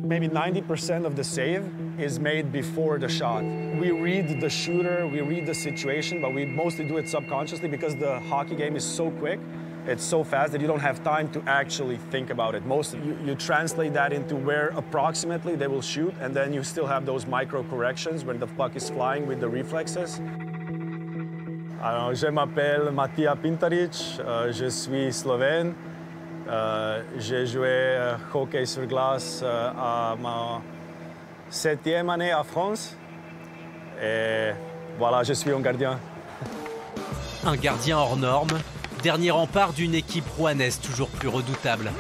Maybe 90% of the save is made before the shot. We read the shooter, we read the situation, but we mostly do it subconsciously because the hockey game is so quick, it's so fast that you don't have time to actually think about it. You translate that into where approximately they will shoot, and then you still have those micro corrections when the puck is flying with the reflexes. Alors, je m'appelle Matija Pintaric, je suis slovène. J'ai joué hockey sur glace à ma 7e année en France. Et voilà, je suis un gardien. Un gardien hors norme, dernier rempart d'une équipe rouennaise toujours plus redoutable.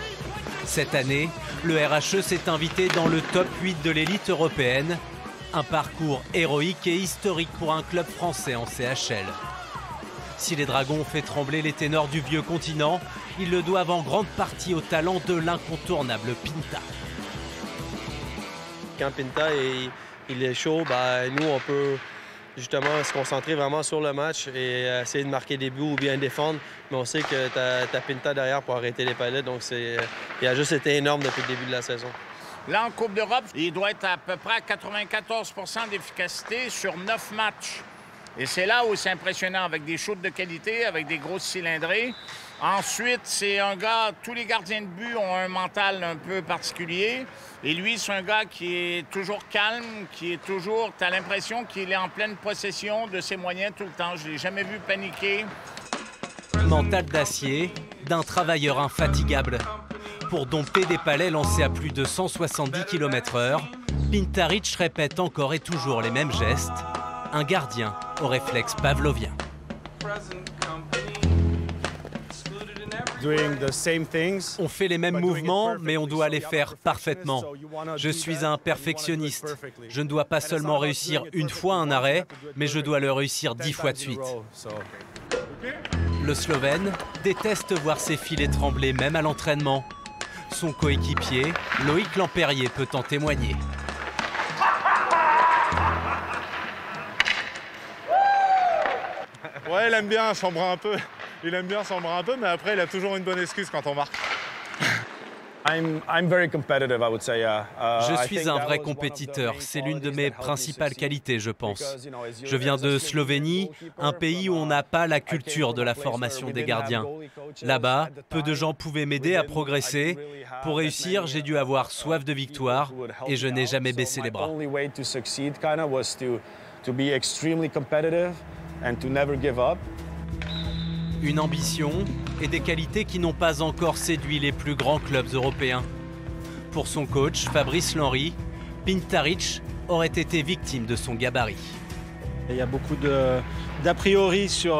Cette année, le RHE s'est invité dans le top 8 de l'élite européenne. Un parcours héroïque et historique pour un club français en CHL. Si les Dragons ont fait trembler les ténors du vieux continent, ils le doivent en grande partie au talent de l'incontournable Pinta. Quand Pinta il est chaud, nous on peut justement se concentrer vraiment sur le match et essayer de marquer des buts ou bien défendre. Mais on sait que t'as Pinta derrière pour arrêter les palais, donc il a juste été énorme depuis le début de la saison. Là, en Coupe d'Europe, il doit être à peu près à 94 % d'efficacité sur 9 matchs. Et c'est là où c'est impressionnant, avec des shoots de qualité, avec des grosses cylindrées. Ensuite, c'est un gars, tous les gardiens de but ont un mental un peu particulier. Et lui, c'est un gars qui est toujours calme, qui est toujours... Tu as l'impression qu'il est en pleine possession de ses moyens tout le temps. Je ne l'ai jamais vu paniquer. Mental d'acier, d'un travailleur infatigable. Pour dompter des palais lancés à plus de 170 km/h, Pintaric répète encore et toujours les mêmes gestes. Un gardien au réflexe pavlovien. On fait les mêmes mouvements, mais on doit les faire parfaitement. Je suis un perfectionniste. Je ne dois pas seulement réussir une fois un arrêt, mais je dois le réussir 10 fois de suite. Le Slovène déteste voir ses filets trembler même à l'entraînement. Son coéquipier, Loïc Lampérier, peut en témoigner. Ouais, il aime bien chambrer un peu. Il aime bien chambrer un peu, mais après, il a toujours une bonne excuse quand on marque. Je suis un vrai compétiteur. C'est l'une de mes principales qualités, je pense. Je viens de Slovénie, un pays où on n'a pas la culture de la formation des gardiens. Là-bas, peu de gens pouvaient m'aider à progresser. Pour réussir, j'ai dû avoir soif de victoire et je n'ai jamais baissé les bras. Une ambition et des qualités qui n'ont pas encore séduit les plus grands clubs européens. Pour son coach, Fabrice Lenry, Pintaric aurait été victime de son gabarit. Il y a beaucoup d'a priori sur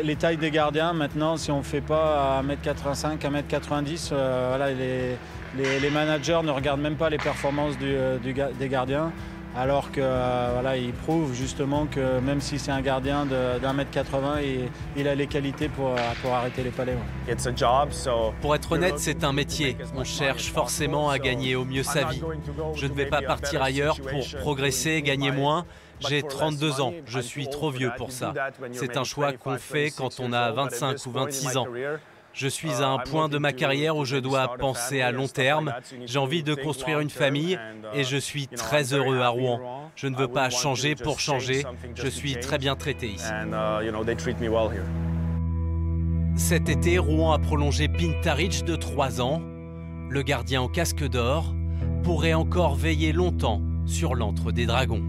les tailles des gardiens. Maintenant, si on ne fait pas 1m85, 1m90, voilà, les managers ne regardent même pas les performances des gardiens. Alors que voilà, il prouve justement que même si c'est un gardien d'1m80, il a les qualités pour arrêter les palais. Ouais. Pour être honnête, c'est un métier. On cherche forcément à gagner au mieux sa vie. Je ne vais pas partir ailleurs pour progresser et gagner moins. J'ai 32 ans, je suis trop vieux pour ça. C'est un choix qu'on fait quand on a 25 ou 26 ans. Je suis à un point de ma carrière où je dois penser à long terme. J'ai envie de construire une famille et je suis très heureux à Rouen. Je ne veux pas changer pour changer. Je suis très bien traité ici. Cet été, Rouen a prolongé Pintaric de 3 ans. Le gardien au casque d'or pourrait encore veiller longtemps sur l'antre des Dragons.